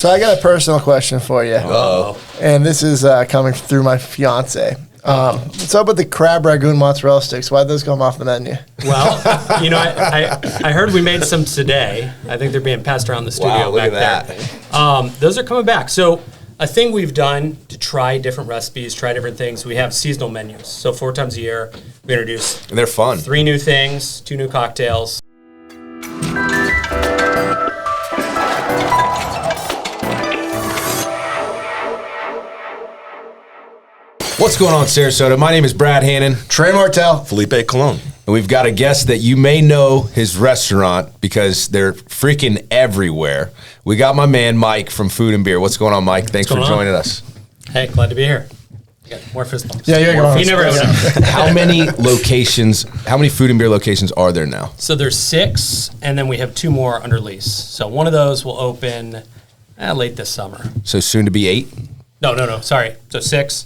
So I got a personal question for you. Uh-oh. And this is coming through my fiance. What's up with the crab ragoon mozzarella sticks? Why'd those come off the menu? Well, I heard we made some today. I think they're being passed around the studio back there. Those are coming back. So a thing we've done to try different recipes, try different things, we have seasonal menus. So 4 times a year, we introduce And they're fun. 3 new things, 2 new cocktails. What's going on, Sarasota? My name is Brad Hannon. Trey Martell. Felipe Colon. And we've got a guest that you may know his restaurant because they're freaking everywhere. We got my man, Mike, from Food+Beer. What's going on, Mike? Thanks for joining us. Hey, glad to be here. You got more fist bumps. Yeah, you're going. You never know. How many Food+Beer locations are there now? So there's 6, and then we have 2 more under lease. So one of those will open late this summer. So soon to be 8? No, sorry. So 6.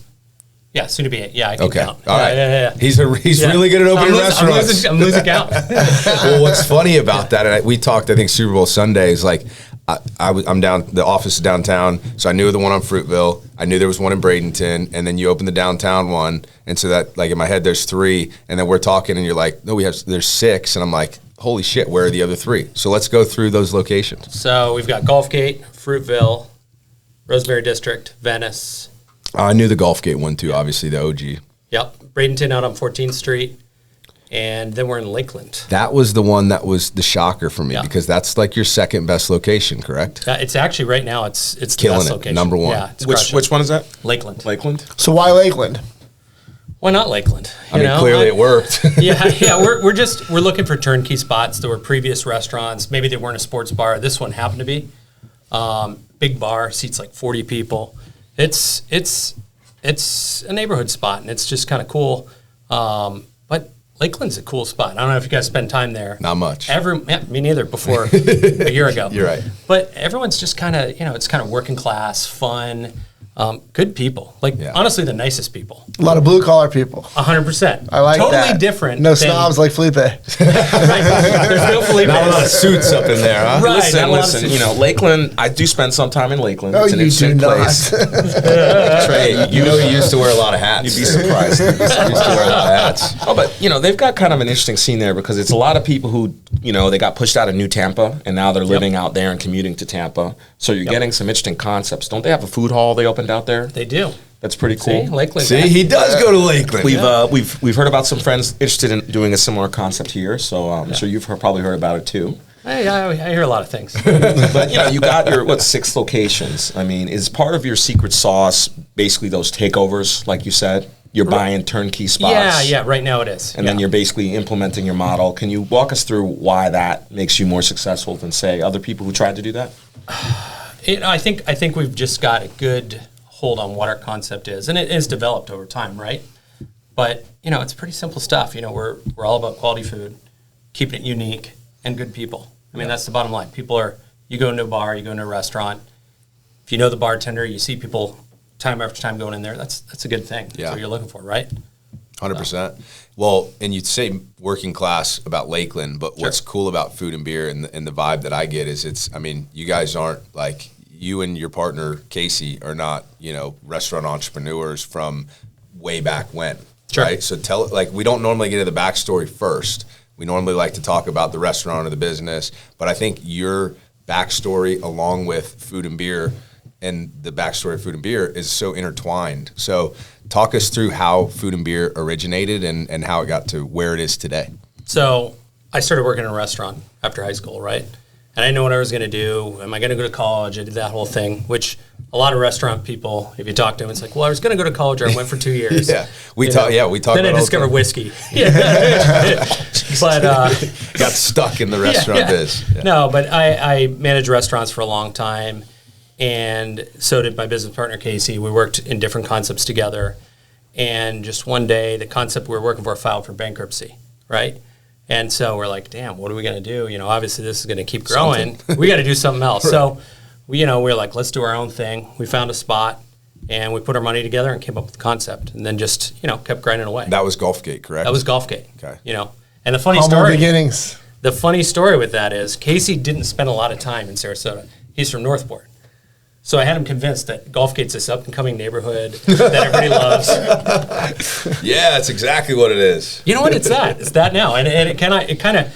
Yeah, soon to be 8. Yeah, I can count. All right. Yeah. He's really good at opening restaurants. I'm losing count. Well, what's funny about that, and we talked, I think, Super Bowl Sunday, is like, I'm down, the office is downtown, so I knew the one on Fruitville. I knew there was one in Bradenton, and then you opened the downtown one, and so that, like, in my head, there's 3, and then we're talking, and you're like, no, there's 6, and I'm like, holy shit, where are the other 3? So let's go through those locations. So we've got Gulfgate, Fruitville, Rosemary District, Venice. I knew the Gulfgate one, too, obviously, the OG. Yep, Bradenton out on 14th Street, and then we're in Lakeland. That was the one that was the shocker for me, because that's like your second best location, correct? It's actually right now, it's the Killing best it, location. number 1. Yeah, it's Which one is that? Lakeland. Lakeland? So why Lakeland? Why not Lakeland? I mean, clearly it worked. Yeah. We're looking for turnkey spots. There were previous restaurants. Maybe they weren't a sports bar. This one happened to be. Big bar, seats like 40 people. It's a neighborhood spot, and it's just kind of cool. But Lakeland's a cool spot. I don't know if you guys spend time there. Not much. Me neither, before a year ago. You're right. But everyone's just kind of, it's kind of working class, fun, good people. Like, honestly, the nicest people. A lot of blue-collar people. 100%. I like that. Totally different. No snobs like Felipe. Right. There's no Felipe. Not a lot of suits up in there, huh? Right. Listen, Lakeland, I do spend some time in Lakeland. No, it's an you do interesting not. place. Trey, you know he used to wear a lot of hats. You'd be surprised. He used to wear a lot of hats. Oh, but, they've got kind of an interesting scene there because it's a lot of people who, they got pushed out of New Tampa, and now they're living out there and commuting to Tampa. So you're getting some interesting concepts. Don't they have a food hall they opened out there? They do. That's pretty cool. See, Lakeland. See, he does go to Lakeland. We've heard about some friends interested in doing a similar concept here, so I'm sure you've probably heard about it too. I hear a lot of things. But you got your 6 locations. I mean, is part of your secret sauce basically those takeovers, like you said? You're buying turnkey spots. Yeah. Right now it is. And then you're basically implementing your model. Can you walk us through why that makes you more successful than, say, other people who tried to do that? I think we've just got a good hold on what our concept is, and it is developed over time, right? But it's pretty simple stuff. We're all about quality food, keeping it unique, and good people. I mean, that's the bottom line. You go into a bar, you go into a restaurant. If you know the bartender, you see people time after time going in there. That's a good thing. That's what you're looking for, right? 100%. Well, and you'd say working class about Lakeland, but what's cool about Food+Beer and the vibe that I get is you guys aren't like, you and your partner, Casey, are not, restaurant entrepreneurs from way back when, right? So we don't normally get into the backstory first. We normally like to talk about the restaurant or the business, but I think your backstory along with Food+Beer and the backstory of Food+Beer is so intertwined. So talk us through how Food+Beer originated and how it got to where it is today. So I started working in a restaurant after high school, right? And I didn't know what I was going to do. Am I going to go to college? I did that whole thing, which a lot of restaurant people, if you talk to them, it's like, well, I was going to go to college or I went for 2 years. We talked. Then I discovered whiskey. But got stuck in the restaurant biz. Yeah. No, but I managed restaurants for a long time, and so did my business partner, Casey. We worked in different concepts together, and just one day, the concept we were working for filed for bankruptcy, right? And so we're like, damn, what are we going to do? Obviously this is going to keep growing. We got to do something else. Right. So, we're like, let's do our own thing. We found a spot, and we put our money together and came up with the concept, and then just, kept grinding away. That was Gulfgate, correct? That was Gulfgate. Okay. And the funny beginnings. The funny story with that is Casey didn't spend a lot of time in Sarasota. He's from Northport. So I had him convinced that Gulfgate's this up-and-coming neighborhood that everybody loves. Yeah, that's exactly what it is. You know what? It's that. It's that now. And it kind of,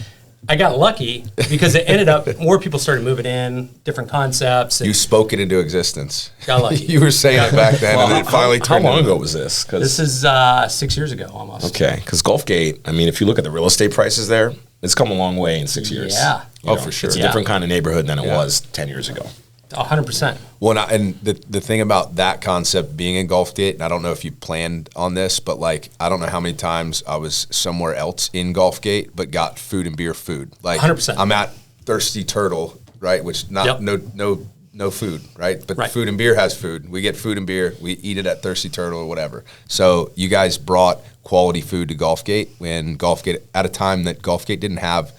I got lucky because it ended up, more people started moving in, different concepts. You spoke it into existence. Got lucky. You were saying it back then, and it finally How turned long into- ago was this? This is 6 years ago almost. Okay, because Gulfgate, I mean, if you look at the real estate prices there, it's come a long way in 6 years. Yeah. You know, for sure. It's a Yeah. different kind of neighborhood than it was 10 years ago. 100%. Well, and the thing about that concept being in Gulfgate, and I don't know if you planned on this, but like I don't know how many times I was somewhere else in Gulfgate, but got food and beer food. Like 100%. I'm at Thirsty Turtle, right? Which not Yep. no food, right? But Right. Food and Beer has food. We get food and beer. We eat it at Thirsty Turtle or whatever. So you guys brought quality food to Gulfgate when Gulfgate at a time that Gulfgate didn't have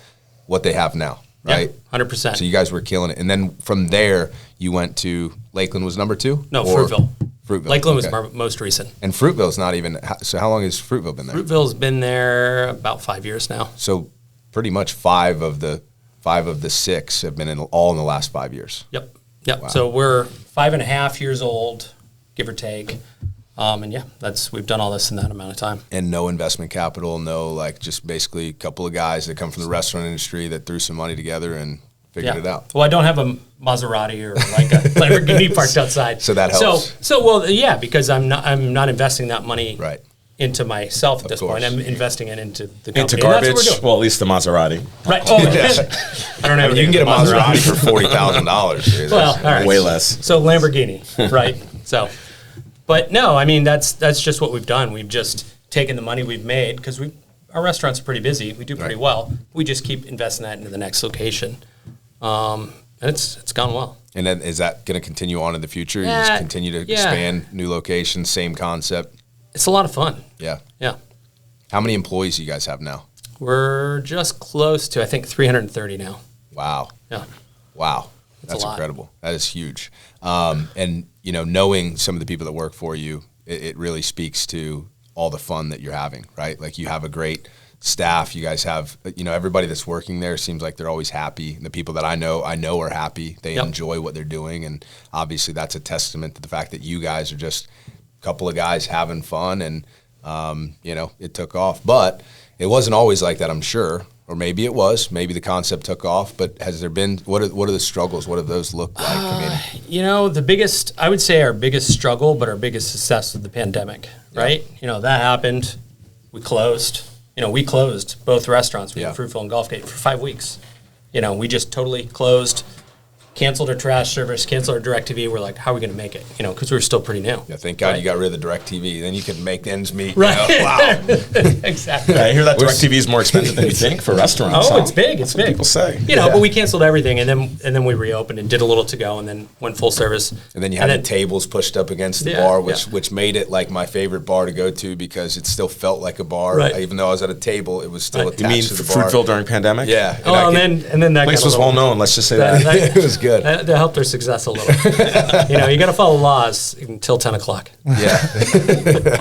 what they have now, right? 100%. So you guys were killing it, and then from there you went to Lakeland was number 2. No, Or- Fruitville. Fruitville. Lakeland was okay. most recent. And Fruitville's not even. So how long has Fruitville been there? Fruitville's been there about 5 years now. So pretty much five of the 6 have been all in the last 5 years. Yep. Yep. Wow. So we're 5.5 years old, give or take. And yeah, we've done all this in that amount of time. And no investment capital, no like just basically a couple of guys that come from the restaurant industry that threw some money together and figured it out. Well, I don't have a Maserati or like a Lamborghini parked outside. So that helps. So well, yeah, because I'm not investing that money Right. into myself at this course. point. I'm investing it into the company. Into And that's what garbage, we're doing. well, at least the Maserati. Right. Oh, I don't know. You can get a Maserati for $40,000. Well, all right. Way less. So Lamborghini, right? So, but no, I mean that's just what we've done. We've just taken the money we've made because our restaurants are pretty busy. We do pretty Right. well. We just keep investing that into the next location, and it's gone well. And then is that going to continue on in the future? You Yeah, just continue to yeah. expand new locations, same concept. It's a lot of fun. Yeah. Yeah, How many employees do you guys have now? we're just close to I think 330 now. Wow. Yeah. Wow. It's That's a lot. incredible. That is huge. And, you know, knowing some of the people that work for you, it really speaks to all the fun that you're having, right? Like you have a great staff. You guys have, you know, everybody that's working there seems like they're always happy. And the people that I know are happy. They Yep. enjoy what they're doing. And obviously that's a testament to the fact that you guys are just a couple of guys having fun and, you know, it took off. But it wasn't always like that, I'm sure. Or maybe it was. Maybe the concept took off. But has there been, what are the struggles? What have those looked like? I mean, You know, I would say our biggest struggle, but our biggest success was the pandemic, right? You know, that happened. We closed. You know, we closed both restaurants. We Yeah. had Fruitville and Gulfgate for 5 weeks. You know, we just totally closed, canceled our trash service, canceled our DirecTV. We're like, how are we going to make it? You know, because we were still pretty new. yeah, thank God Right. you got rid of the DirecTV. Then you could make ends meet. Right. You know? Wow. Exactly. I hear that DirecTV is more expensive than you think for restaurants. Oh, huh? it's big. It's That's what big. people say. You know, but we canceled everything, and then we reopened and did a little to go, and then went full service. And then you had the tables pushed up against the Yeah, bar, yeah. which made it like my favorite bar to go to because it still felt like a bar. Right. Even though I was at a table, it was still Right. attached You mean to the bar. Fruitville during pandemic? Yeah. Oh, I and could- then that Place got a was little- well known. Let's just say that- that. it was good. That helped our success a little. You know, you got to follow laws until 10 o'clock. Yeah.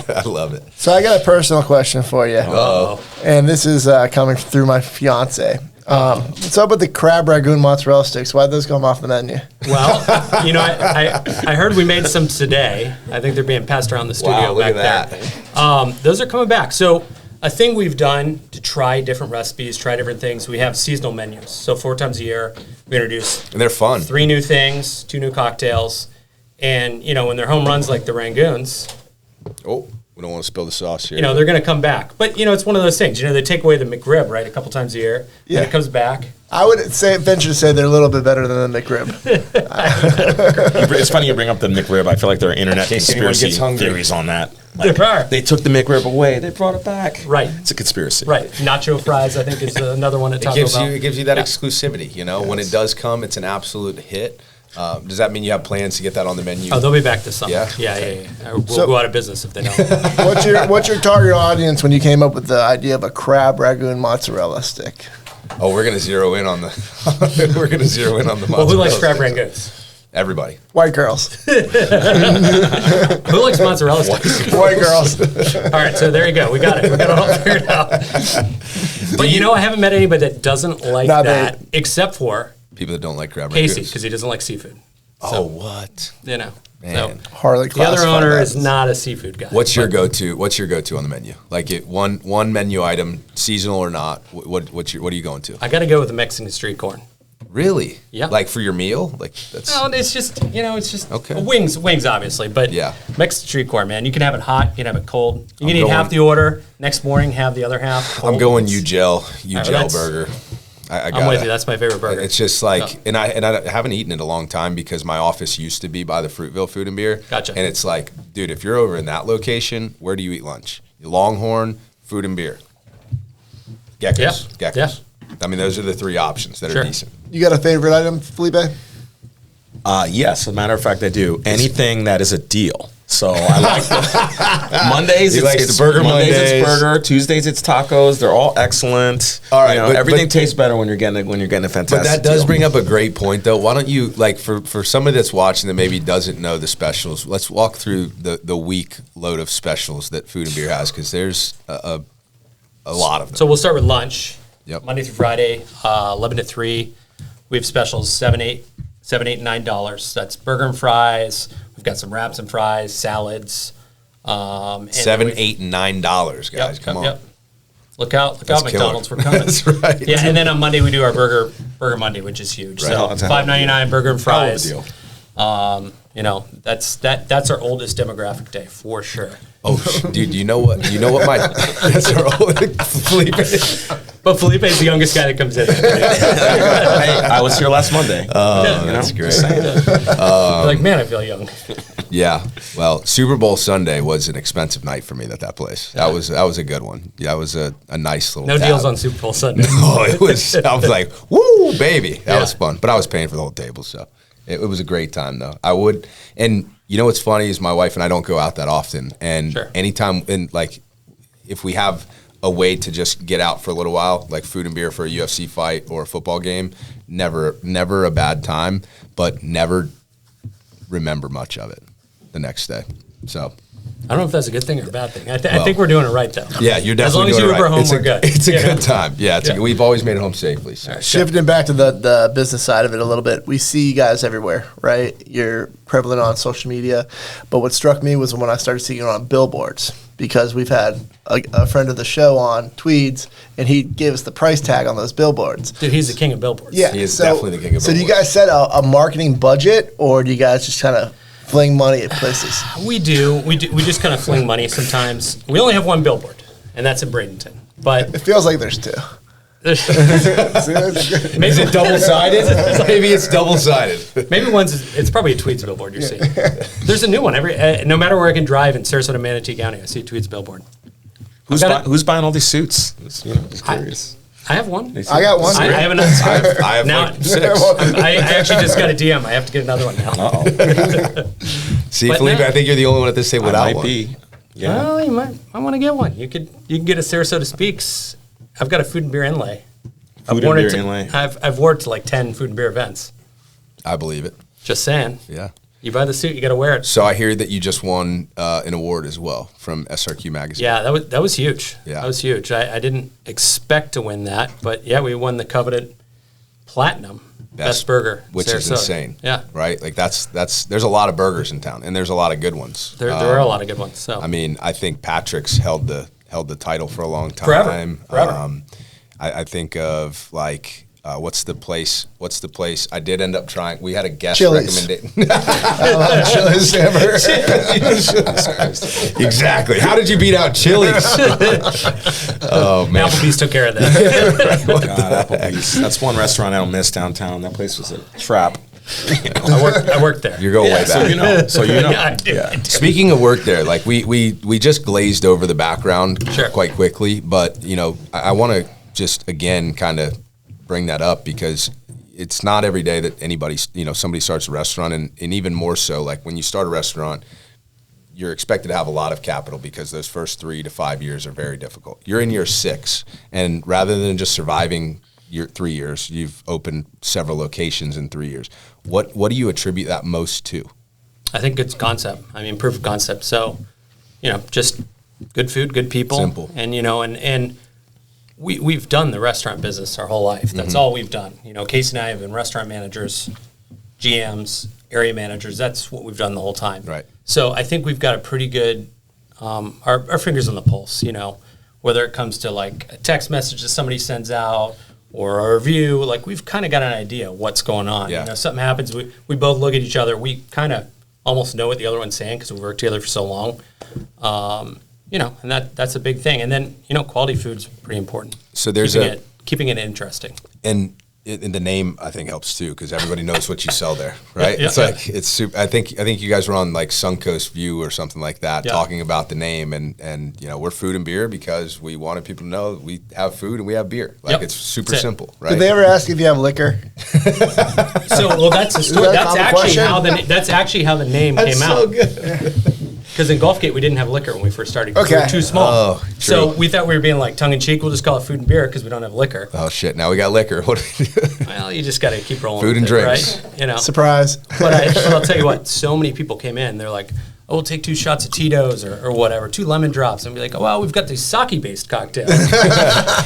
I love it. So I got a personal question for you. Oh. And this is coming through my fiance. What's up with the crab ragoon mozzarella sticks? Why'd those come off the menu? Well, you know, I heard we made some today. I think they're being passed around the studio Wow, look back at there. that. Those are coming back. So a thing we've done to try different recipes, try different things, we have seasonal menus. So 4 times a year, we introduce And they're fun. 3 new things, 2 new cocktails. And, you know, when they're home runs like the Rangoons, Oh, we don't want to spill the sauce here. you know, they're going to come back. But, you know, it's one of those things. You know, they take away the McRib, right, a couple times a year. Yeah. And it comes back. I would venture to say they're a little bit better than the McRib. It's funny you bring up the McRib. I feel like there are internet case anyone conspiracy gets hungry. theories on that. Like, There are. they took the McRib away. They brought it back. Right. It's a conspiracy. Right. Nacho fries, I think, is another one to talk about. It gives you that Yeah. exclusivity. You know, when it does come, it's an absolute hit. Does that mean you have plans to get that on the menu? Oh, they'll be back this summer. Yeah? Yeah. We'll So- go out of business if they don't. What's your target audience when you came up with the idea of a crab ragoon mozzarella stick? Oh, we're gonna zero in on the. We're gonna zero in on the. Well, who likes crab mozzarella rangoons? Everybody. White girls. Who likes mozzarella sticks? White girls. All right, so there you go. We got it. We got it all figured out. But you know, I haven't met anybody that doesn't like Nah, that, except for People that don't like crab Casey, rangoons. because he doesn't like seafood. Oh, what? You know, Man. so Hardly the other classified owner that is as- not a seafood guy. What's your go-to? What's your go-to on the menu? Like one menu item, seasonal or not. What are you going to? I got to go with the Mexican street corn. Really? Yeah. Like for your meal? Like that's No, it's just Okay. wings obviously, but Yeah. Mexican street corn, man. You can have it hot, you can have it cold. You can eat going- half the order. Next morning, have the other half. I'm cold. going It's- U-gel that's- burger. I I'm with you. That's my favorite burger. It's just like, Yeah. and I haven't eaten it a long time because my office used to be by the Fruitville Food and Beer. Gotcha. And it's like, dude, if you're over in that location, where do you eat lunch? Longhorn, Food and Beer. Geckos. Yeah. Geckos. Yeah. I mean, those are the three options that Sure. are decent. You got a favorite item, Felipe? Yes, as a matter of fact, I do. Anything that is a deal. So I like the Mondays. He likes it's the burger Mondays. Mondays. It's burger. Tuesdays it's tacos. They're all excellent. All right, You know, but- everything but- tastes better when you're getting a fantastic. But that does deal. bring up a great point, though. Why don't you, like, for somebody that's watching that maybe doesn't know the specials, let's walk through the week load of specials that Food and Beer has, because there's a lot of them. So we'll start with lunch. Yep. Monday through Friday, 11 to 3. We have specials, $7, $8, and $9. That's burger and fries. We've got some wraps and fries, salads. And $7, then we- $8, and $9, guys. Yep, Come on. yep. Look out, That's McDonald's, killer. we're coming. That's right. Yeah, and then on Monday we do our burger Monday, which is huge. Right. So That's a hell of a $5.99 burger and Hell of a fries. deal. You know, that's our oldest demographic day for sure. Oh, dude, you know what? You know what my that's our old Felipe. But Felipe's the youngest guy that comes in. Hey, I was here last Monday. That's great. You're like, man, I feel young. Yeah. Well, Super Bowl Sunday was an expensive night for me at that place. That was a good one. Yeah, it was a nice little No tab. deals on Super Bowl Sunday. Oh, it was. I was like, "Woo, baby!" That Yeah. was fun. But I was paying for the whole table, so it was a great time, though. I would, and you know what's funny is my wife and I don't go out that often, and Sure. anytime, and like, if we have a way to just get out for a little while, like Food and Beer for a UFC fight or a football game, never a bad time, but never remember much of it the next day. So. I don't know if that's a good thing or a bad thing. I think we're doing it right, though. Yeah, you're definitely As long as doing you it Uber right. home, It's we're a, good. It's a You know? good time. Yeah, Yeah. we've always made it home safely. So. Shifting back to the business side of it a little bit, we see you guys everywhere, right? You're prevalent on social media. But what struck me was when I started seeing you on billboards, because we've had a friend of the show on Tweeds, and he gave us the price tag on those billboards. Dude, he's the king of billboards. Yeah, He is definitely the king of So do you billboards. guys set a marketing budget, or do you guys just kind of fling money at places? We do. We just kind of fling money sometimes. We only have one billboard, and that's in Bradenton. But It feels like there's two. Is it double-sided? Maybe it's double-sided. maybe it's probably a Tweeds billboard you're seeing. There's a new one no matter where I can drive in Sarasota, Manatee County. I see a Tweeds billboard. Who's buying all these suits? Just curious. I have one. I got one. I have another. I have Now- like 6. I actually just got a DM. I have to get another one now. See, But Felipe, now- I think you're the only one at this table without Might one. be. Yeah. Well, you might want to get one. You can get a Sarasota SpeaX. I've got a Food and Beer inlay. Food and beer inlay. I've worn it to like 10 Food and Beer events. I believe it. Just saying. Yeah. You buy the suit, you got to wear it. So I hear that you just won an award as well from SRQ Magazine. Yeah, that was huge. Yeah. That was huge. I didn't expect to win that, but yeah, we won the coveted platinum best burger, which is Sarasota. insane. Yeah, Right? Like that's there's a lot of burgers in town, and there's a lot of good ones. there are a lot of good ones. So I mean, I think Patrick's held the title for a long time. Forever. I think of like what's the place? I did end up trying. We had a guest Chili's. recommendation. Chili's hamburger. Exactly. How did you beat out Chili's? Oh man. Applebee's took care of that. God, Applebee's. That's one restaurant I don't miss downtown. That place was a trap. I worked there. You're going way back. So you know. So you know. Yeah, I do. I do. Speaking of work there, like we just glazed over the background Sure. quite quickly, but you know, I want to just again kind of bring that up because it's not every day that somebody starts a restaurant, and even more so, like when you start a restaurant, you're expected to have a lot of capital because those first 3 to 5 years are very difficult. You're in year 6, and rather than just surviving your 3 years, you've opened several locations in 3 years. What do you attribute that most to? I think it's concept. I mean, proof of concept. So, just good food, good people. Simple. And, and we've done the restaurant business our whole life. That's all we've done. Casey and I have been restaurant managers, GMs, area managers. That's what we've done the whole time. Right. So I think we've got a pretty good, our fingers on the pulse, you know, whether it comes to like a text message that somebody sends out or a review, like we've kind of got an idea what's going on. Yeah. You know, something happens, we both look at each other, we kind of almost know what the other one's saying because we've worked together for so long. You know, and that's a big thing. And then, you know, quality food's pretty important. So there's keeping it interesting. And the name I think helps too because everybody knows what you sell there, right? Yeah, it's like it's super. I think you guys were on like Suncoast View or something like that, talking about the name and you know we're Food and Beer because we wanted people to know we have food and we have beer. Like it's super simple, right? Did they ever ask if you have liquor? So well, that's the story. That's actually how the name came out. So good. Because in Gulfgate, we didn't have liquor when we first started. Okay. We were too small. Oh, true. So we thought we were being like tongue-in-cheek. We'll just call it Food and Beer because we don't have liquor. Oh, shit. Now we got liquor. What do we do? Well, you just got to keep rolling Food with and it, drinks. right? You know. Surprise. But I'll tell you what, so many people came in. They're like, oh, we'll take 2 shots of Tito's or whatever, 2 lemon drops. And be like, oh, well, we've got these sake-based cocktails.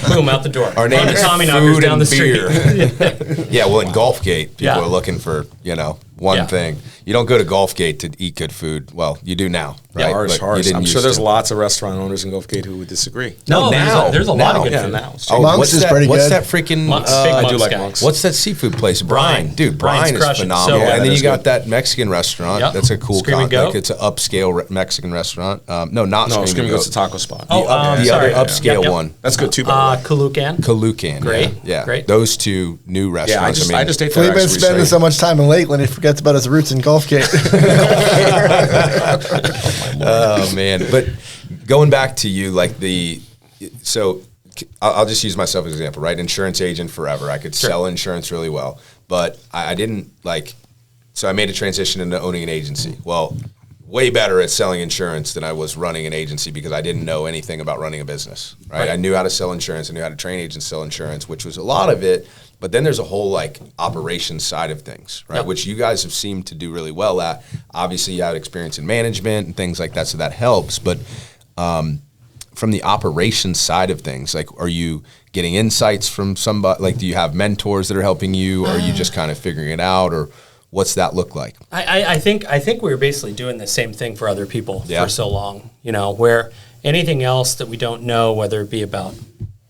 Boom, out the door. Our name is Tommy Food knockers down and the street. Beer. Yeah, well, in Gulfgate, people Yeah. are looking for, you know, one thing. You don't go to Gulfgate to eat good food. Well, you do now, right? Yeah, harsh, But you harsh. didn't I'm used sure there's to. lots of restaurant owners in Gulfgate who would disagree. No, now. there's a lot of good Yeah, food. now. Oh, Monk's what's is that? pretty What's good. that freaking? Monk's, big I do Monk's like guy. Monk's. What's that seafood place? Brine, dude. Brine's Brine is crushing. phenomenal. So- and then that you is got good. that Mexican restaurant. Yep. That's a cool Screaming concept. Goat? Like it's an upscale Mexican restaurant. No, not No, Screaming Screaming Goat. Goat's a taco spot. Oh, the sorry. other upscale Yep. one. That's good too, by the way. Kalukan. Kalukan. Great. Yeah. Great. Those 2 new Yeah, restaurants. I just ate there. We've been actually, spending so- so much time in Lakeland, he forgets about his roots in Gulfgate. Oh man! But going back to you, like so I'll just use myself as an example, right? Insurance agent forever. I could sell insurance really well, but I didn't like. So I made a transition into owning an agency. Well, way better at selling insurance than I was running an agency because I didn't know anything about running a business. Right? I knew how to sell insurance. I knew how to train agents to sell insurance, which was a lot of it. But then there's a whole like operations side of things, right? Yep. Which you guys have seemed to do really well at. Obviously, you have experience in management and things like that, so that helps. But from the operations side of things, like, are you getting insights from somebody? Like, do you have mentors that are helping you, or are you just kind of figuring it out, or what's that look like? I think we were basically doing the same thing for other people Yeah. for so long, you know, where anything else that we don't know, whether it be about,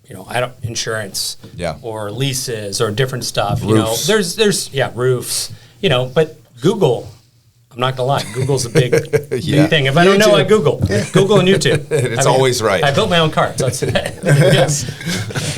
you know, insurance or leases or different stuff, you Roofs. know, there's roofs, you know, but Google, I'm not gonna lie, Google's a big thing. If I don't know, I Google and YouTube. It's always right. I built my own cart. So it's,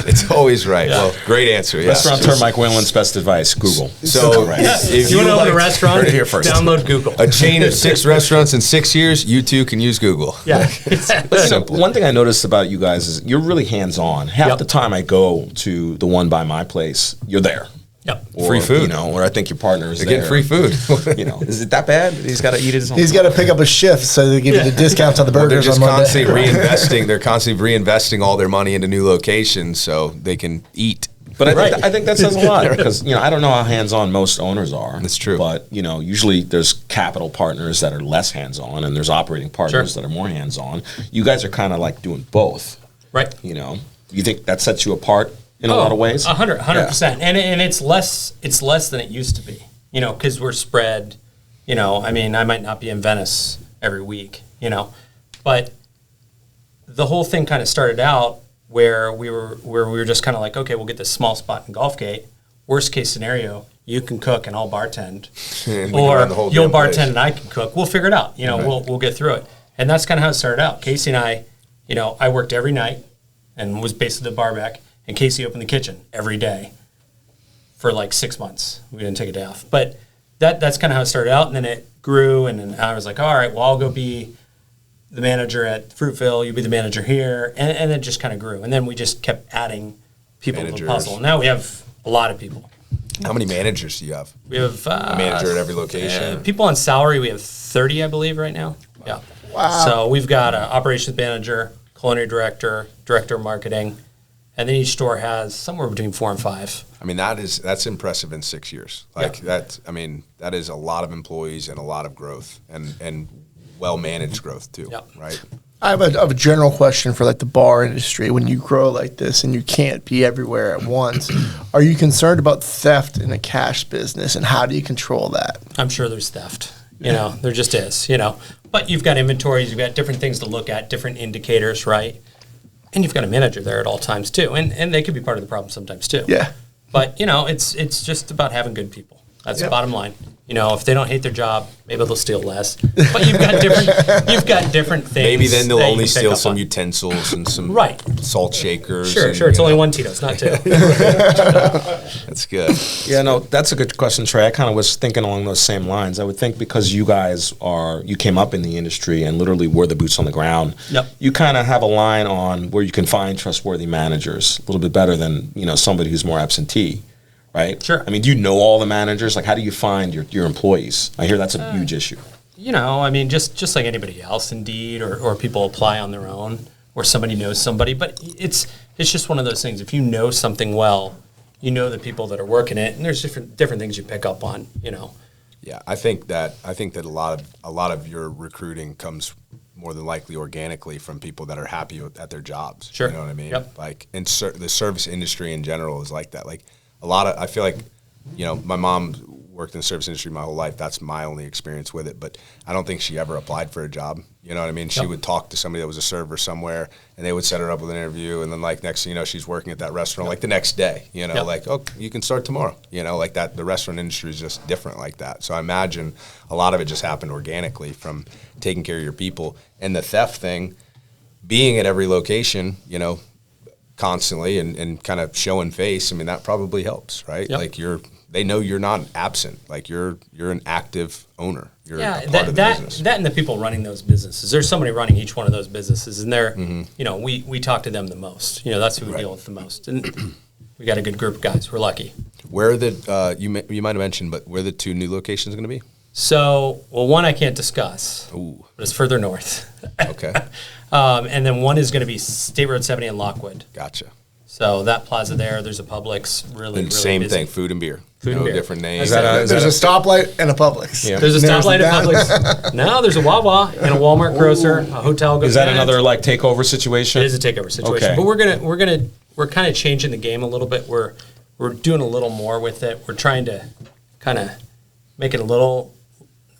It's always right. Well, great answer. Yeah. Restaurateur Mike Whalen's best advice: Google. So if you want to open a restaurant, Heard it here first. download Google. a chain of 6 restaurants in 6 years, you too can use Google. Yeah. Simple. One thing I noticed about you guys is you're really hands-on. Half the time I go to the one by my place, you're there. Yep. Or, Free food. You know, or I think your partner is They're there. getting free food. You know, is it that bad? He's got to eat it his own. He's got to pick up a shift so they give you the discounts on the They're burgers just on Monday. constantly reinvesting. They're constantly reinvesting all their money into new locations so they can eat. But I think that says a lot because, you know, I don't know how hands-on most owners are. That's true. But, you know, usually there's capital partners that are less hands-on and there's operating partners that are more hands-on. You guys are kind of like doing both. Right. You know, you think that sets you apart in a lot of ways? 100%. And it's less than it used to be, you know, because we're spread, you know, I mean, I might not be in Venice every week, you know, but the whole thing kind of started out where we were just kind of like, okay, we'll get this small spot in Gulfgate. Worst case scenario, you can cook and I'll bartend, And we can run the whole or you'll damn place. bartend and I can cook. We'll figure it out. You know, we'll get through it. And that's kind of how it started out. Casey and I, you know, I worked every night and was basically the bar back, and Casey opened the kitchen every day for like 6 months. We didn't take a day off, but that's kind of how it started out. And then it grew, and then I was like, all right, well, I'll go be the manager at Fruitville, you be the manager here, and it just kind of grew. And then we just kept adding people to the Managers. puzzle. Now we have a lot of people. How many managers do you have? We have A manager at every location? people on salary, we have 30, I believe, right now. Yeah. Wow. So we've got an operations manager, culinary director, director of marketing, and then each store has somewhere between 4 and 5. I mean, that's impressive in 6 years. Like that is a lot of employees and a lot of growth and well-managed growth too, Yep. right? I have a general question for like the bar industry. When you grow like this and you can't be everywhere at once, are you concerned about theft in a cash business, and how do you control that? I'm sure there's theft. You know, there just is, you know. But you've got inventories, you've got different things to look at, different indicators, right? And you've got a manager there at all times too. And they could be part of the problem sometimes too. Yeah. But, you know, it's just about having good people. That's the bottom line. You know, if they don't hate their job, maybe they'll steal less. But you've got different things. Maybe then they'll only steal some on. utensils and some salt shakers. Sure. It's only one Tito's, not two. That's good. Yeah, no, that's a good question, Trey. I kind of was thinking along those same lines. I would think because you guys you came up in the industry and literally were the boots on the ground. Yep. You kind of have a line on where you can find trustworthy managers a little bit better than, you know, somebody who's more absentee. Right? Sure. I mean, do you know all the managers? Like, how do you find your employees? I hear that's a huge issue. You know, I mean, just like anybody else, Indeed, or people apply on their own, or somebody knows somebody. But it's just one of those things. If you know something well, you know the people that are working it, and there's different things you pick up on. You know. Yeah, I think that a lot of your recruiting comes more than likely organically from people that are happy at their jobs. Sure. You know what I mean? Yep. Like, and the service industry in general is like that. Like, I feel like, you know, my mom worked in the service industry my whole life. That's my only experience with it. But I don't think she ever applied for a job. You know what I mean? She would talk to somebody that was a server somewhere, and they would set her up with an interview. And then, like, next thing you know, she's working at that restaurant, like, the next day. You know, like, oh, you can start tomorrow. You know, like that. The restaurant industry is just different like that. So I imagine a lot of it just happened organically from taking care of your people. And the theft thing, being at every location, you know, constantly and kind of showing face, I mean, that probably helps, right? Yep. Like they know you're not absent. Like you're an active owner. You're a part of the business. That and the people running those businesses. There's somebody running each one of those businesses, and they're, you know, we talk to them the most. You know, that's who we deal with the most, and we got a good group of guys. We're lucky. Where are the you might have mentioned, but where are the two new locations going to be? So, well, one I can't discuss, Ooh. but it's further north. Okay. And then one is going to be State Road 70 in Lockwood. Gotcha. So that plaza there's a Publix, really same busy. thing, Food and Beer. Food and Beer. Different names. There's a stoplight and a Publix. Yeah. There's a Narrows stoplight it at down. Publix. No, there's a Wawa and a Walmart grocer. A hotel goes Is that in it. another like takeover situation? It is a takeover situation. Okay. But we're kind of changing the game a little bit. We're doing a little more with it. We're trying to kind of make it a little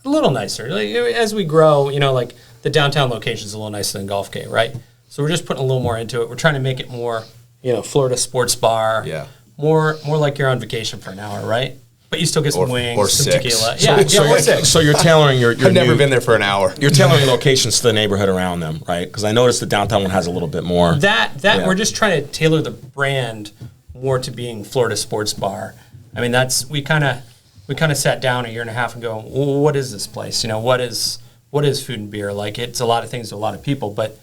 nicer. Like, as we grow, you know, like the downtown location is a little nicer than Golfgate, right? So we're just putting a little more into it. We're trying to make it more, you know, Florida sports bar. Yeah. More like you're on vacation for an hour, right? But you still get some wings, or some 6. tequila. So Or 6. So you're tailoring your I've never been there for an hour. You're tailoring locations to the neighborhood around them, right? Because I noticed the downtown one has a little bit more. That we're just trying to tailor the brand more to being Florida sports bar. I mean, we kind of sat down a year and a half and go, well, what is this place? You know, what is Food and Beer? Like, it's a lot of things to a lot of people, but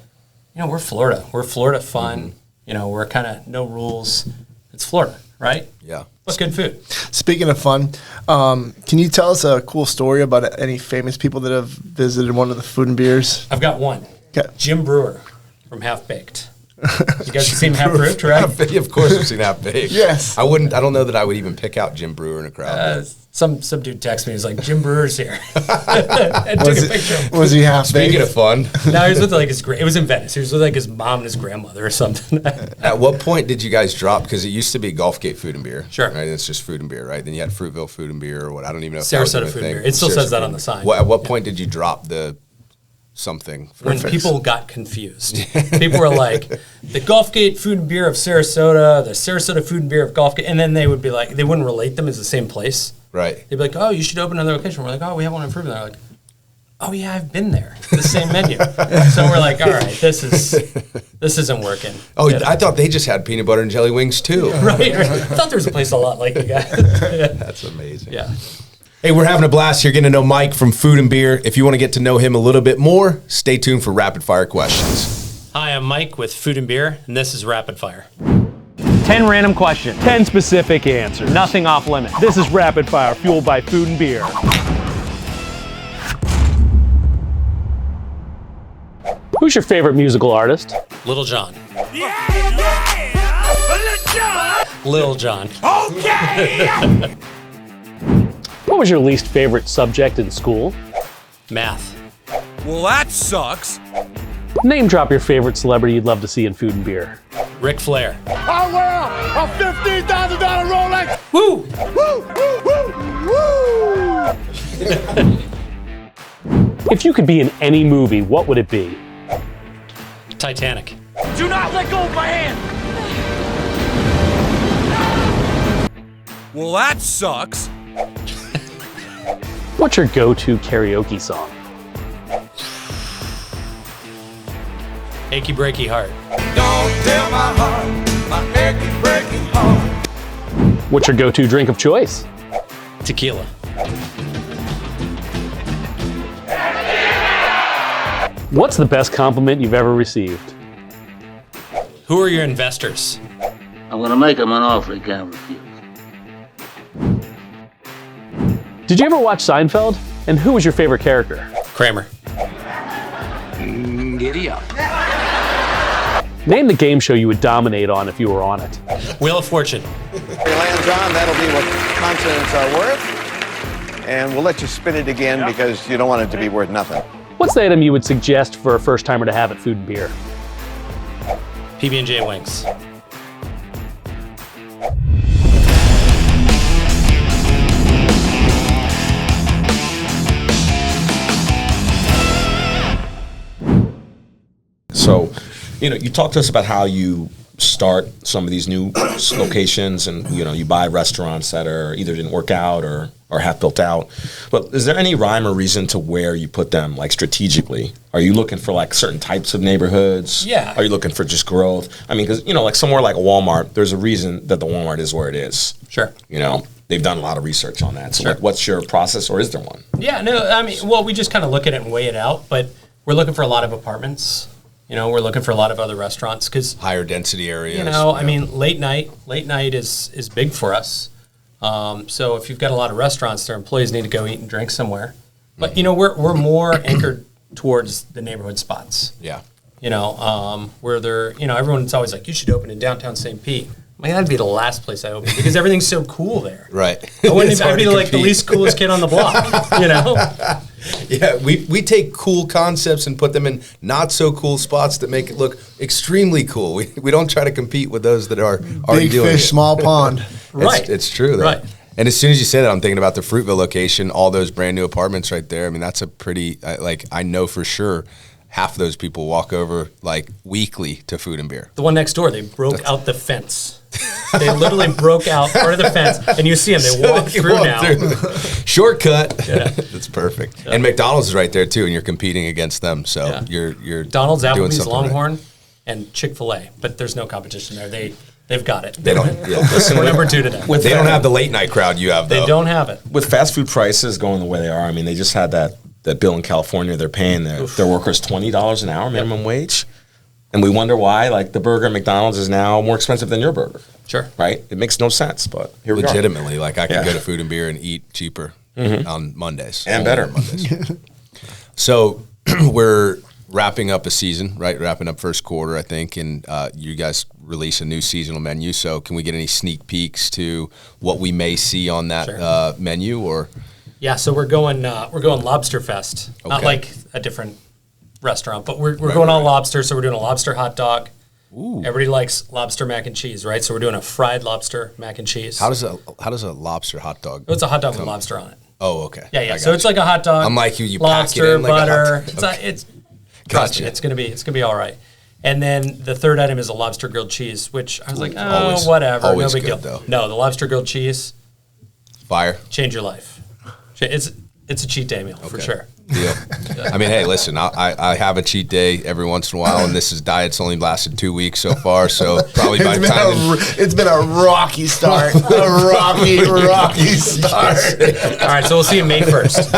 you know, we're Florida. We're Florida fun. You know, we're kind of no rules. It's Florida, right? Yeah. But good food. Speaking of fun, can you tell us a cool story about any famous people that have visited one of the Food and Beers? I've got one. Okay. Jim Brewer from Half Baked. You guys have seen Half Baked, right? Of course, we've seen Half Baked. Yes. I don't know that I would even pick out Jim Brewer in a crowd. Some dude texted me. He's like, Jim Brewer's here. And took a picture. Was he half baked? Speaking of fun, No, he was with like it was in Venice. He was with like his mom and his grandmother or something. at what point did you guys drop? Because it used to be Golfgate Food and Beer. Sure. Right? It's just Food and Beer, right? Then you had Fruitville Food and Beer or what? I don't even know if that was Sarasota even a Food thing. and Beer. It still says Sarasota that Food on and the Beer. sign. At what point did you drop the something? When Perfect. people got confused. People were like, the Golfgate Food and Beer of Sarasota, the Sarasota Food and Beer of Golfgate, and then they would be like, they wouldn't relate them as the same place. Right. They'd be like, oh, you should open another location. We're like, oh, we have one in Fruitville. They're like, oh yeah, I've been there. The same menu. So we're like, all right, this isn't working. Oh, You know? I thought they just had peanut butter and jelly wings too. Right. I thought there was a place a lot like you guys. That's amazing. Yeah. Hey, we're having a blast here getting to know Mike from Food and Beer. If you want to get to know him a little bit more, stay tuned for rapid fire questions. Hi, I'm Mike with Food and Beer, and this is Rapid Fire. 10 random questions. 10 specific answers. Nothing off limits. This is Rapid Fire, fueled by Food and Beer. Who's your favorite musical artist? Little John. Yeah! Lil John. Okay! What was your least favorite subject in school? Math. Well, that sucks. Name drop your favorite celebrity you'd love to see in food and beer. Ric Flair. I wear a $15,000 Rolex. Woo! If you could be in any movie, what would it be? Titanic. Do not let go of my hand. Well, that sucks. What's your go-to karaoke song? Achy breaky heart. Don't tell my heart, my achy breaking heart. What's your go-to drink of choice? Tequila. What's the best compliment you've ever received? Who are your investors? I'm gonna make him an offer he can't refuse. Did you ever watch Seinfeld? And who was your favorite character? Kramer. Giddy up. Name the game show you would dominate on if you were on it. Wheel of Fortune. It lands on, that'll be what consonants are worth. And we'll let you spin it again because you don't want it to be worth nothing. What's the item you would suggest for a first-timer to have at Food and Beer? PB&J wings. So, you talk to us about how you start some of these new locations, and you buy restaurants that are either didn't work out or half built out. But is there any rhyme or reason to where you put them, like strategically? Are you looking for like certain types of neighborhoods? Yeah. Are you looking for just growth? I mean, because like somewhere like a Walmart, there's a reason that the Walmart is where it is. Sure. They've done a lot of research on that. So Sure. like, what's your process, or is there one? Yeah, no, I mean, well, we just kind of look at it and weigh it out, but we're looking for a lot of apartments. We're looking for a lot of other restaurants because Higher density areas. I mean, late night is big for us. So if you've got a lot of restaurants, their employees need to go eat and drink somewhere. But we're more anchored towards the neighborhood spots. Yeah. Where they're everyone's always like, you should open in downtown St. Pete. I mean, that'd be the last place I open because everything's so cool there. Right. I'd be like the least coolest kid on the block. Yeah, we take cool concepts and put them in not so cool spots that make it look extremely cool. We don't try to compete with those that are already Big doing fish, it. small pond. Right. It's true, though. Right. And as soon as you say that, I'm thinking about the Fruitville location, all those brand new apartments right there. I mean, that's a pretty, I know for sure half of those people walk over like weekly to Food and Beer. The one next door, they broke out the fence. They literally broke out part of the fence, and you see them. They walk through now. Shortcut. Yeah. That's perfect. Yeah. And McDonald's is right there too, and you're competing against them. So you're McDonald's, doing Applebee's, something Longhorn, right. And Chick-fil-A, but there's no competition there. They've got it. They don't. Yeah. Listen, We're number 2 to them. They don't have the late night crowd you have, though. They don't have it. With fast food prices going the way they are, I mean, they just had that bill in California. They're paying their workers $20 an hour minimum wage, and we wonder why. Like the burger at McDonald's is now more expensive than your burger. Sure. Right? It makes no sense, but here we are. Legitimately, like I can Yeah. go to Food and Beer and eat cheaper on Mondays And only better. on Mondays. So we're wrapping up a season, right? Wrapping up first quarter, I think, and you guys release a new seasonal menu. So can we get any sneak peeks to what we may see on that Sure. menu? Or Yeah, so we're going Lobster Fest. Not Okay. like a different restaurant, but we're going all lobster. So we're doing a lobster hot dog. Ooh. Everybody likes lobster mac and cheese, right? So we're doing a fried lobster mac and cheese. How does a lobster hot dog? It's a hot dog with lobster on it. Oh, okay. Yeah, yeah. I So got it's like a hot dog. I'm like you pack it lobster, in like a hot butter. dog. It's Gotcha. It's gonna be all right. And then the third item is a lobster grilled cheese, which I was like, oh, Always- whatever, always no big good, deal. though. No, the lobster grilled cheese, Fire. change your life. It's a cheat day meal for Okay. sure. Deal. I mean, hey, listen, I have a cheat day every once in a while, and diet's only lasted 2 weeks so far, so probably by the time. It's been a rocky start. A rocky start. All right, so we'll see you May 1st.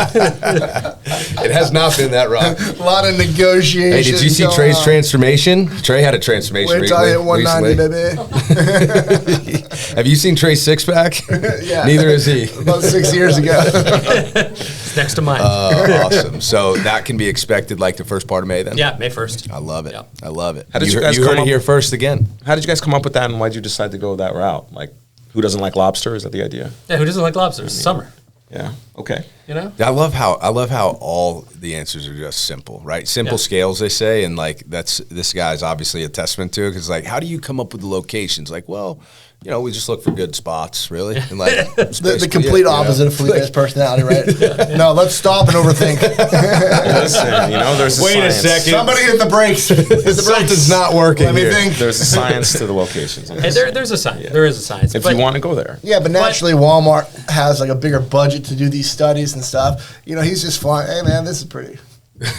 It has not been that rough. A lot of negotiations. Hey, did you see going Trey's on. transformation? Trey had a transformation Wait till I hit recently. 190, baby. Have you seen Trey's six pack? Yeah. Neither has he. About 6 years ago. It's next to mine. Awesome. So that can be expected like the first part of May then? yeah, May 1st. I love it. Yeah. I love it. How did you guys you come heard it up- here first again. How did you guys come up with that, and why did you decide to go that route? Like, who doesn't like lobster? Is that the idea? Yeah, who doesn't like lobster? It's summer. Yeah. Okay. You know? I love how all the answers are just simple, right? Simple scales, they say, and like this guy's obviously a testament to it. Because like, how do you come up with the locations? Like, well, you know, we just look for good spots, really, and like the complete opposite of Felipe's personality, right? No, let's stop and overthink. Listen, you know, there's a Wait science. a second. Somebody hit the brakes. Hit the brakes. Something's not working. Let me here. think. There's a science to the locations. Hey, there's a science. There is a science. If you want to go there. Yeah, but naturally, Walmart has like a bigger budget to do these studies and stuff. You know, he's just flying. Hey, man, this is pretty.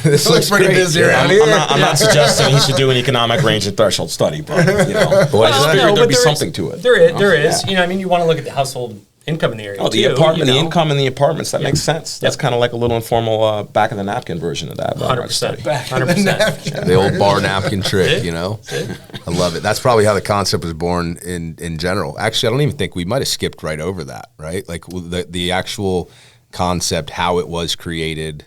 This looks pretty great. busy Yeah. around I'm not suggesting he should do an economic range and threshold study, but you know, I just figured there'd be something to it. There is. You know, I mean, you want to look at the household income in the area. Oh, the too, apartment, you know? the income in the apartments, that makes sense. That's kind of like a little informal back of the napkin version of that. 100%. 100%. The old bar napkin trick, you know. I love it. That's probably how the concept was born in general. Actually, I don't even think we might have skipped right over that, right? Like the actual concept, how it was created.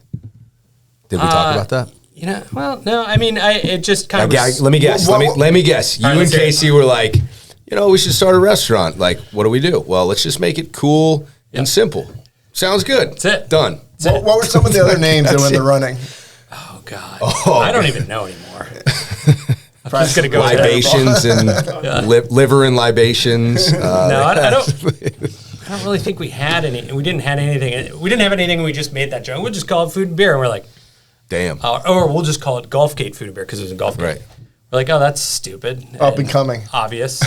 Did we talk about that? You know, well, no. I mean, it just kind of. Let me guess. Let me guess. You All right, and Casey were like, you know, we should start a restaurant. Like, what do we do? Well, let's just make it cool and simple. Sounds good. That's it. Done. What were some of the other names that were in the running? Oh God. Oh, I don't even know anymore. I'm just gonna go with that. libations and liver and libations. No, I don't really think we had any. We didn't have anything. We didn't have anything. We just made that joke. We'll just call it Food and Beer, and we're like, Damn. or we'll just call it Golfgate Food and Beer because it was a golf game. Right. We're like, oh, that's stupid. Up and coming. Obvious.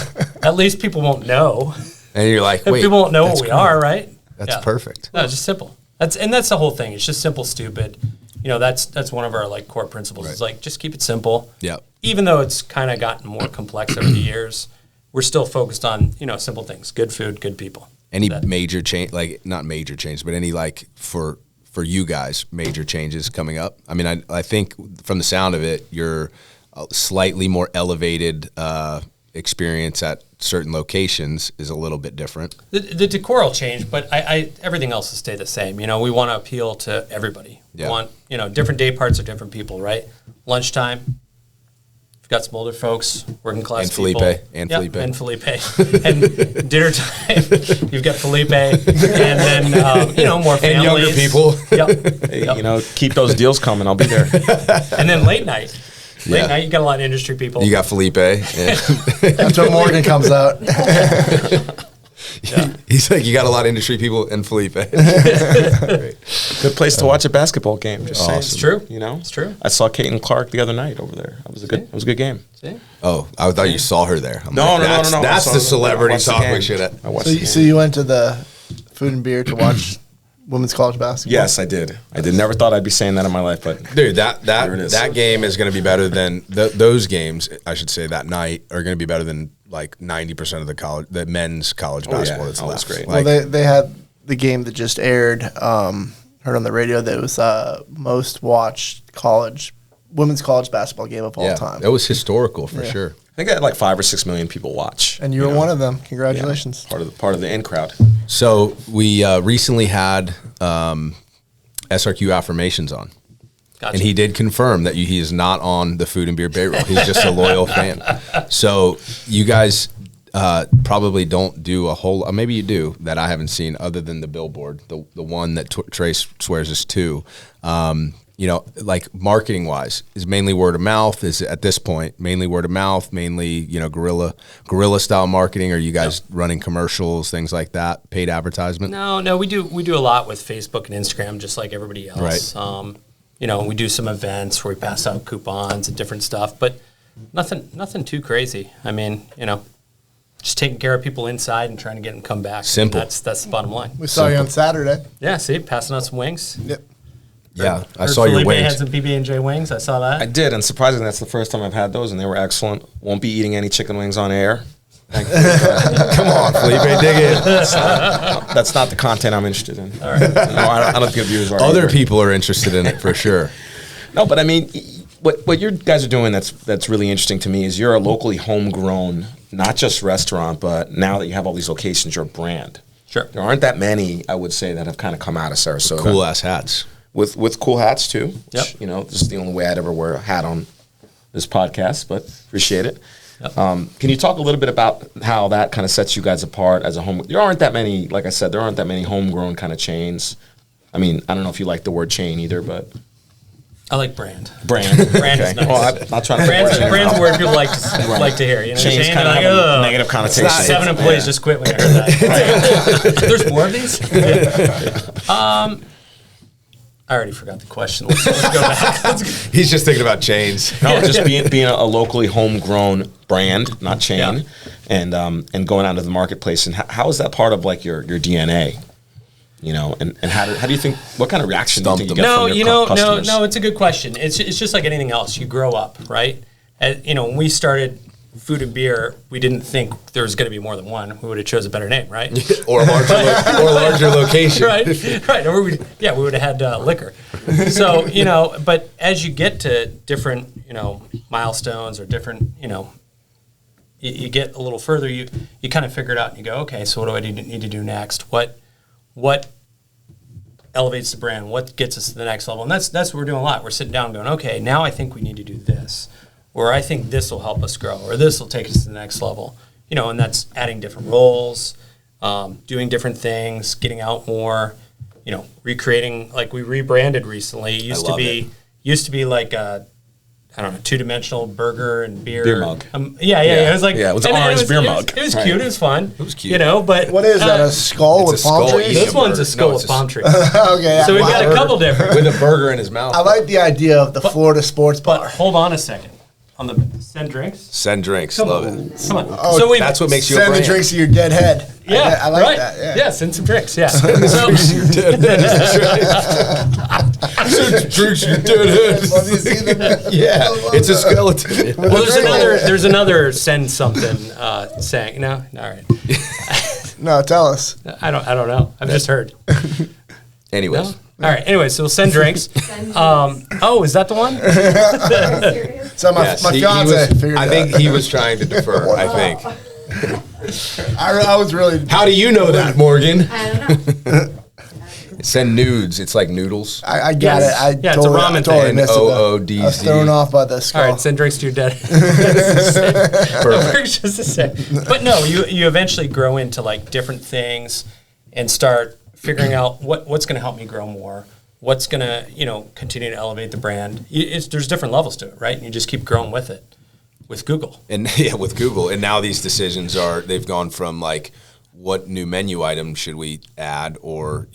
At least people won't know. And you're like, wait. People won't know that's what we great. are, right? That's perfect. No, it's just simple. That's the whole thing. It's just simple, stupid. You know, that's one of our like core principles. Right. It's like just keep it simple. Yeah. Even though it's kind of gotten more complex over the years, we're still focused on, you know, simple things: good food, good people. Any major change, like not major change, but any like for you guys, major changes coming up? I mean, I think from the sound of it, you're a slightly more elevated experience at certain locations is a little bit different. The decor will change, but I everything else will stay the same. You know, we want to appeal to everybody. Yeah. We want, you know, different day parts are different people, right? Lunchtime, we've got some older folks, working class And people. Felipe. And Felipe. And Felipe. And dinner time, you've got Felipe. And then, you know, more families. And younger people. Yep. Hey, you know, keep those deals coming. I'll be there. And then late night. Late Yeah. night, you got a lot of industry people. You got Felipe. And Until Morgan comes out. he's like, you got a lot of industry people and Felipe. Good place to watch a basketball game. Just saying. It's true. You know, It's true. I saw Kate and Clark the other night over there. It was a good game. See? Oh, I thought you saw her there. I'm No. That's I That's saw the them. celebrity I watched the talk game. we should have. I watched So the you, game. so you went to the Food and Beer to watch women's college basketball? Yes, I did. Never thought I'd be saying that in my life, but Dude, There it is. that game is going to be better than those games. I should say that night are going to be better than like 90% of the men's college basketball that's Oh, left. that's great. Like, Well, they had the game that just aired. Heard on the radio that it was most watched women's college basketball game of all time. It was historical for sure. I think I had like 5 or 6 million people watch. And you were one of them. Congratulations. Part of the in crowd. So we recently had SRQ Affirmations on. Gotcha. And he did confirm that he is not on the Food and Beer payroll. He's just a loyal fan. So you guys probably don't do a whole, maybe you do, that I haven't seen other than the billboard, the one that Trace swears us to. You know, like marketing wise, is mainly word of mouth. Is at this point mainly word of mouth, mainly, you know, guerrilla style marketing? Are you guys running commercials, things like that, paid advertisement? No, we do a lot with Facebook and Instagram, just like everybody else. Right. You know, we do some events where we pass out coupons and different stuff, but nothing too crazy. I mean, you know, just taking care of people inside and trying to get them to come back. Simple. That's the bottom line. We saw you on Saturday. Yeah, see, passing out some wings. Yep. Yeah, I Heard saw your Felipe wings. had some PB&J wings. I saw that. I did, and surprisingly, that's the first time I've had those, and they were excellent. Won't be eating any chicken wings on air. Come on, Felipe, dig in. That's not the content I'm interested in. All right. No, I don't think viewers are. Other either. people are interested in it for sure. No, but I mean, what you guys are doing that's really interesting to me is you're a locally homegrown, not just restaurant, but now that you have all these locations, you're a brand. Sure. There aren't that many, I would say, that have kind of come out of Sarasota. Cool ass hats. With cool hats too. Yep. Which, you know, this is the only way I'd ever wear a hat on this podcast, but appreciate it. Can you talk a little bit about how that kind of sets you guys apart as a home? There aren't that many, like I said, there aren't that many homegrown kind of chains. I mean, I don't know if you like the word chain either, but I like brand. brand. Brand is nice. Well, I'm not trying to Brand's a word people like to hear. You know, Chains kind of have a negative connotation. 7 employees just quit when they heard that. There's more of these? I already forgot the question. Let's go back. He's just thinking about chains. No, just being a locally homegrown brand, not chain, and going out into the marketplace. And how is that part of like your DNA? You know, and how do you think? What kind of reaction do you think you get from your customers? No. It's a good question. It's just like anything else. You grow up, right? When we started Food and Beer, we didn't think there was going to be more than one. We would have chose a better name, right? or a larger location, right. Or we would have had liquor. So but as you get to different milestones or different you get a little further, you kind of figure it out and you go, okay, so what do I need to do next? What elevates the brand? What gets us to the next level? And that's what we're doing a lot. We're sitting down going, okay, now I think we need to do this. Or I think this will help us grow, or this will take us to the next level. And that's adding different roles, doing different things, getting out more, recreating, like we rebranded recently. It used to be like a, I don't know, 2-dimensional burger and beer mug. It was like it was an orange beer mug. It was cute. It was fun. It was cute. But What is that? A skull with palm skull trees? this one's a skull No, with palm trees. Okay. So we've got a couple different. with a burger in his mouth. I like the idea of the Florida sports bar. But hold on a second. On the send drinks. Send drinks. Come Love on. it. Come on. Oh, So That's what makes you a Send the brand. drinks to your dead head. Yeah, I like right. that. Yeah. Send some drinks. Yeah. So, Send drinks you did Well, you see them? Yeah, it's a skeleton. well, there's another send something saying. No, all right. No, tell us. I don't know. I've just heard. Anyways. No? All right. Anyway, so we'll send drinks. Is that the one? So my Yes, he fiance was, figured I it think out. he was trying to defer, I think. I was really. How do you know that, Morgan? I don't know. Send nudes. It's like noodles. I get it. I it's a totally, ramen totally thing. missed it. though. NOODZ. I was thrown off by the skull. All right, send drinks to your dead. Perfect. Just a sec. But no, you eventually grow into like different things and start figuring out what's going to help me grow more. What's going to continue to elevate the brand. There's different levels to it, right? And you just keep growing with it. With Google. And with Google. And now these decisions they've gone from like, what new menu item should we add or,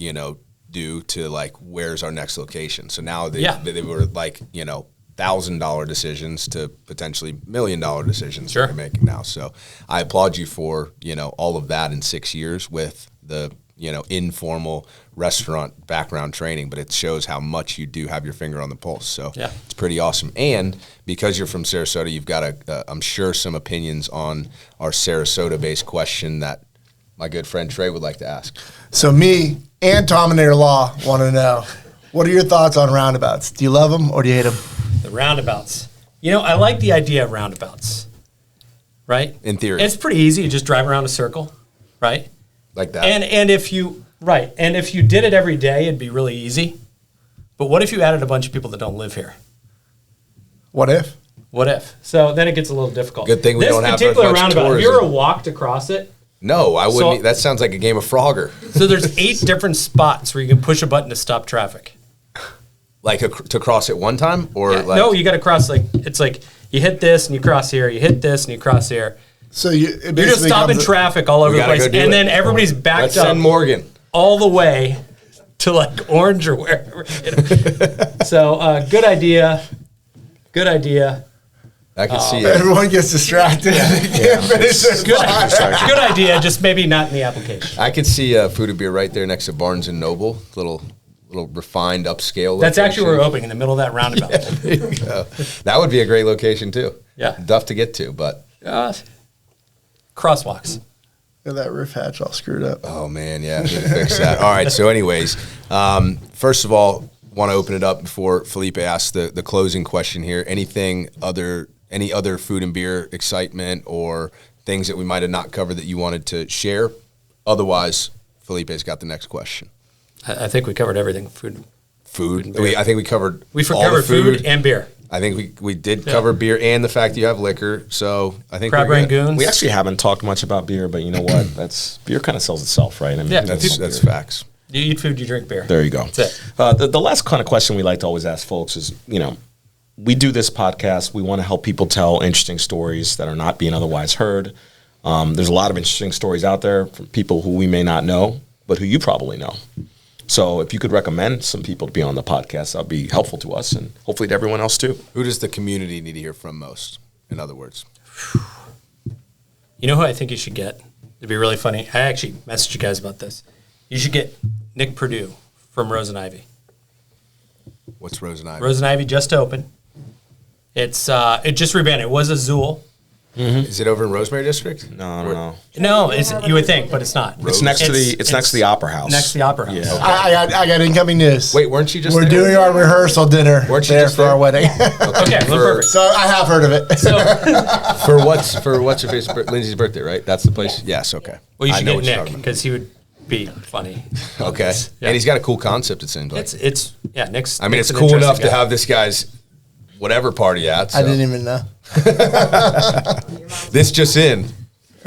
do to like, where's our next location? So now they were like, $1,000 decisions to potentially $1 million decisions that we're making now. So I applaud you for, all of that in 6 years with the, informal restaurant background training, but it shows how much you do have your finger on the pulse. So it's pretty awesome. And because you're from Sarasota, you've got I'm sure some opinions on our Sarasota-based question that my good friend Trey would like to ask. So me and Dominator Law want to know, what are your thoughts on roundabouts? Do you love them or do you hate them? The roundabouts. I like the idea of roundabouts, right? In theory. It's pretty easy. You just drive around a circle, right? Like that. And if you did it every day, it'd be really easy. But what if you added a bunch of people that don't live here? What if? What if? So then it gets a little difficult. Good thing we don't have as this particular much roundabout. Have tourism. you ever walked across it? No, I wouldn't. So- That sounds like a game of Frogger. So there's 8 different spots where you can push a button to stop traffic. Like to cross at one time? Or like, No, you got to cross it's like you hit this and you cross here, you hit this and you cross here. So You're just stopping traffic all over We the gotta place, go do and it. then everybody's backed Let's up send Morgan. all the way to like Orange or wherever. So good idea. Good idea. I can see it. Everyone gets distracted. They can't finish their thought. Good idea. Just maybe not in the application. I could see Food and Beer right there next to Barnes and Noble. Little refined upsell. That's actually where we're location. opening in the middle of that roundabout. There you go. That would be a great location too. Yeah. Tough to get to, but Crosswalks. Yeah, that roof hatch all screwed up. oh man, yeah, we gotta fix that. All right. So, anyways, first of all, want to open it up before Felipe asks the closing question here. Any other food and beer excitement or things that we might have not covered that you wanted to share? Otherwise, Felipe's got the next question. I think we covered everything. Food. Food. and beer. I think we covered. We all the covered food and beer. I think we did cover beer and the fact that you have liquor. So I think Crab we're good. Rangoons. We actually haven't talked much about beer, but you know what? Beer kind of sells itself, right? I mean, Yeah. That's facts. You eat food, you drink beer. There you go. That's it. The last kind of question we like to always ask folks is, we do this podcast. We want to help people tell interesting stories that are not being otherwise heard. There's a lot of interesting stories out there from people who we may not know, but who you probably know. So if you could recommend some people to be on the podcast, that would be helpful to us and hopefully to everyone else too. Who does the community need to hear from most, in other words? You know who I think you should get? It'd be really funny. I actually messaged you guys about this. You should get Nick Perdue from Rose and Ivy. What's Rose and Ivy? Rose and Ivy just opened. It just rebranded. It was Azul. Is it over in Rosemary District? No. No, you would think, but it's not. It's next to the Opera House. Next to the Opera House. Yeah. I got incoming news. Wait, weren't you just We're there? doing our rehearsal dinner Weren't you there just for there? our wedding. Okay, well, perfect. So I have heard of it. So, For what's your face? Lindsay's birthday, right? That's the place. Yes. Okay. well, you I should know get what you're Nick talking because he would be funny. about. Okay. Yeah. And he's got a cool concept. It seems like. It's Nick's. I mean, Nick's it's an cool enough interesting to guy. have this guy's whatever party at. So. I didn't even know. This just in.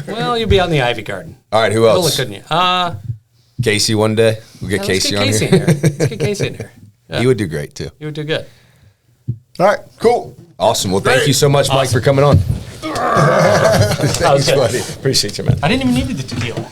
Well, you'll be out in the Ivy Garden. All right. Who Totally else? couldn't you? Casey one day. We'll get Let's Casey get on Casey here. in here. Let's get Casey in here. Yeah. He would do great too. You would do good. All right, cool. Awesome. Well, thank you so much, Mike, for coming on. That was Thanks, good. buddy. Appreciate you, man. I didn't even need the tequila.